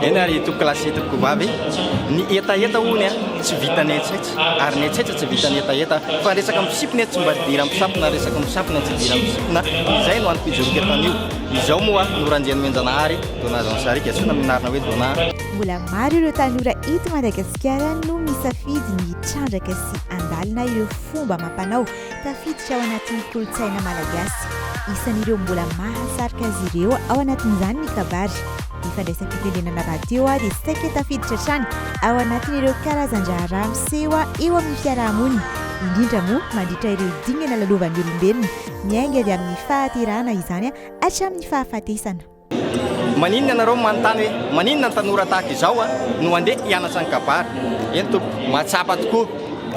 eny ary toko klasy toko vavy ny etaeta honya tsy vita ny etsaitsy ary ny etsaitsy tsy vita ny etaeta fa resaka misipina tsy mba dira misapina resaka misapina tsy dira misipina izay no antom-pijoroka etan'io izao moa noranjeny menjanahary donazany sarika tsy naminarina hoe dona mbola maro ireo tanora eto Madagasikara no misafidy ny trandraka sy andalina ireo fomba amam-panao tafiditra ao anatin'ny kolontsaina malagasy. Isan'ireo mbola mahasarika azy ireo ao anatin'izany ny kabary. Ny fandraisam-pitenenana radio dia saika tafiditra hatrany ao anatin'ireo karazan-draharaha miseho eo amin'ny fiarahamonina, indrindra moa mandritra ireo dingana lalovan'ny olombelona, miainga avy amin'ny fahaterahana izany hatramin'ny fahafatesana. Maninona ianareo manontany hoe maninona ny tanora tahaka izao no andeha hianatra ny kabary? Eny tompo, matsapa tokoa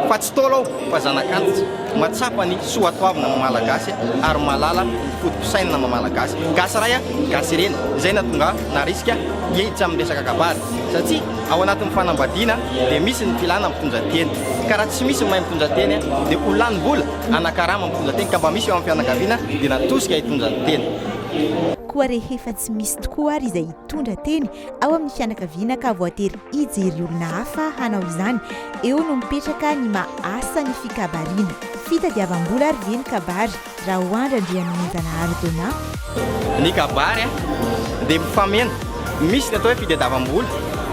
fa tsy tolo fa zanak'antitra matsapa ny soatoavina malagasy ary malala fotom-pisainana malagasy. Gasy ray gasy ireny izay natonga na riska hiditra amin'ny resaka kabary satria ao anatin'ny fanambadiana dia misy ny filana mitondra teny ka raha tsy misy mahay mitondra teny dia olanim-bola anakarama mitondra teny ka mba misy eo amin'ny fianakaviana dia natosika hitondra ny teny. Koa rehefa tsy misy tokoa ary izay hitondra teny ao amin'ny fianakaviana ka voatery hijery olona hafa hanao izany, eo no mipetraka ny maha-asa ny fikabariana. Fitadiavam-bola ary ve ny kabary raha hoandra Andriaman'Anjanahary Dona? Ny kabary dia mifamena, misy ny atao hoe fitadiavam-bola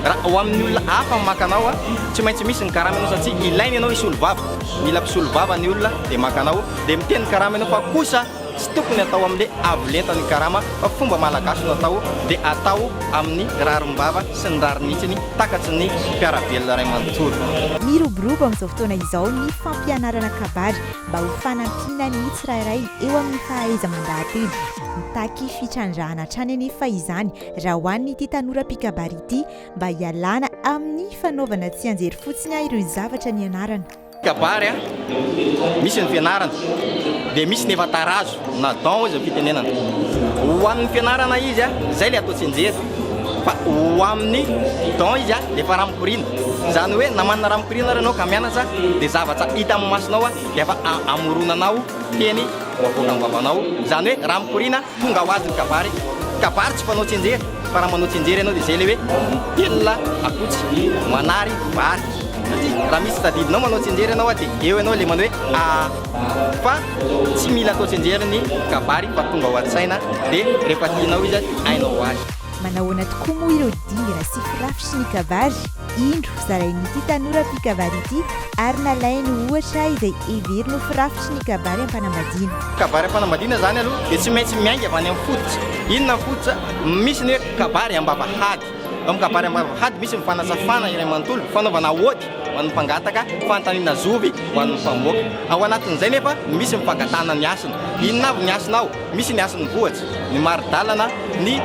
raha ho amin'ny olona hafa makanao tsy maintsy misy ny karama ianao satria ilainy ianao isolo vava, mila mpisolo vava ny olona dia makanao dia miteny karama ianao fa kosa tsy tokony atao amin'ilay avolenta ny karama fa fomba malagasy no atao dia atao amin'ny rarim-bava sy ny rarinitsiny takatsy ny mpiara-belona ray manontolo. Miroborobo amin'izao fotoana izao ny fampianarana kabary mba ho fanampiana ny tsirairay eo amin'ny fahaiza mandahateny. Mitaky fitrandrahana hatrany anefa izany raha ho an'ny ity tanora mpikabary ity mba hialana amin'ny fanaovana tsy anjery fotsiny ireo zavatra ny anarana. Kabary misy ny fianarana dia misy ny efa tarazo na don izy fitenenana. Ho amin'ny fianarana izy izay le atao tsenjery fa ho amin'ny don izy dia efa ramokoriana. Izany hoe namanana ramokoriana ranao ka mianatra dia zavatra hita amin'ny masonao dia efa amoronanao teny voavoaka amin'ny vavanao. Izany hoe ramokoriana tonga ho azy ny kabary. Kabary tsy fanao tsenjery fa raha manao tsenjery ianao dia izay le hoe mitelona akotsy manary vary. Raha misy tadidinao manao tsenjery ianao dia eo ianao le manao hoe fa tsy mila atao tsenjery ny kabary fa tonga ho an-tsaina dia rehefa tianao izy hainao azy. Manahoana tokoa moa ireo dingana sy firafitry ny kabary? Indro zarain'ity tanora mpikabary ity ary nalainy ohatra izay everiny ho firafitry ny kabary am-panambadiana. Kabary am-panambadiana zany aloha dia tsy maintsy miainga avy any amin'ny fototra. Inona fototra? Misy ny hoe kabary am-bavahady. Amin'ny kabary am-bavahady misy mifanatsafana iray manontolo, fanaovana hôty ho an'ny mpangataka, fanontaniana zovy ho an'ny mpamoaka. Ao anatin'izay nefa misy mifangatana ny asina. Inona avy ny asinao? Misy ny asin'ny vohatra, ny maridalana, ny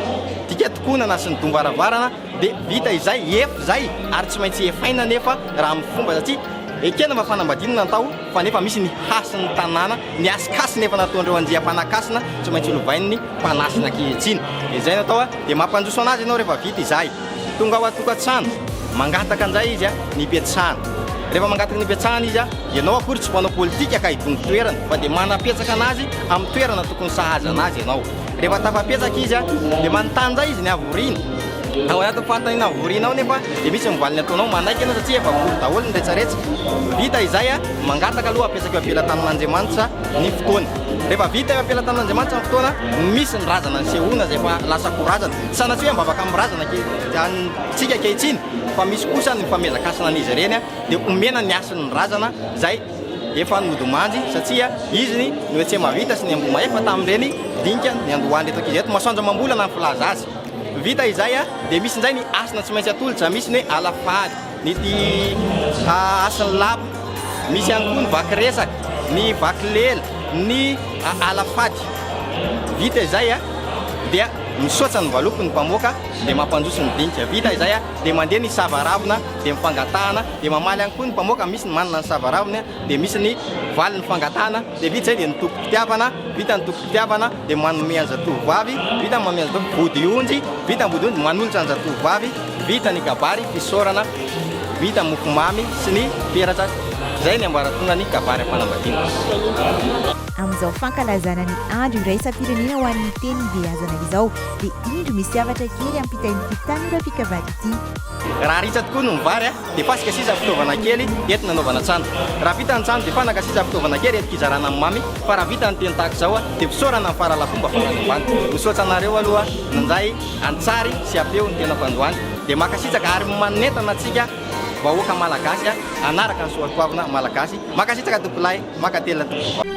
tikatokonana sy ny dombaravarana dia vita izay efa zay ary tsy maintsy efaina nefa raha amin'ny fomba satria ekena mba fanambadiana natao fa nefa misy ny hasin'ny tanàna ny asikasina efa nataondreo anjia-panakasina tsy maintsy lovainy ny mpanasina ankehitriny. Izay natao dia mampanjoso anazy ianao rehefa vita izay tonga ao atokantrano mangataka an'izay izy ny ipetrahana. Rehefa mangataka ny ipetrahana izy ianao akory tsy mpanao politika ka hidongy toerana fa dia manapetsaka anazy amin'ny toerana tokony sahaza anazy ianao. Rehefa tafapetsaka izy dia manontany zay izy ny avoriana. Ao anatin'ny fanontaniana avorianao nefa dia misy mivaliny ataonao manaiky ianao satria efa vory daholo ny rehetrarehetra. Vita izay mangataka aloha apetsaka eo ampelantanan'Andriamanitra ny fotoana. Rehefa vita eo ampelantanan'Andriamanitra ny fotoana misy ny razana ny sehoana izay efa lasa korazana. Sanatria hoe mivavaka amin'ny razana tsika ankehitriny fa misy kosa ny famezakasina an'izy ireny dia omena ny asin'ny razana izay efa nodomanjy satria izy no tsy mahavita sy ny ambomahefa tamin'ireny dinika ny andohany eto ankizy eto masoandro mambolana ny filaza azy. Vita izay dia misy inzay ny asina tsy maintsy atolotra, misy ny hoe alafady, ny asin'ny lapa, misy ihany koa ny vaky resaka, ny vaky lela, ny alafady. Vita izay dia misaotra ny valopy ny mpamoaka dia mampanjoso ny dinika. Vita izay dia mandeha ny savaravina dia mifangatahana dia mamaly ihany koa ny mpamoaka misy ny manana ny savaravina dia misy ny valy ny fangatahana dia vita izay dia ny toko-pitiavana. Vita ny toko-pitiavana dia manome anjatovavy, vita ny manome anjatovavy body onjy, vita ny body onjy manolotra anjatovavy, vita ny kabary fisaorana, vita mofomamy sy ny peratra. Zay ny ambaratonga ny kabary am-panambadiana. amin'izao fankalazana ny andro iraisam-pirenena ho an'ny teny beazana izao dia indro misy zavatra kely ampitain'ity tanora mpikavady ity. Raha ritsa tokoa no mivary dia fasika sisa fitaovana kely ety nanaovana trano. Raha vita ny trano dia fanaka sisa fitaovana kely ety kizarana amin'ny mamy, fa raha vita ny teny tahaka izao dia fisaorana amin'ny fahalalafomba farany ambany. Misaotra anareo aloha nandray antsary sy apeo ny tena fandoany dia makasitraka ary manentana antsika vahoaka malagasy anaraka ny soatoavina malagasy. Makasitraka tompolay, makatela tompoko.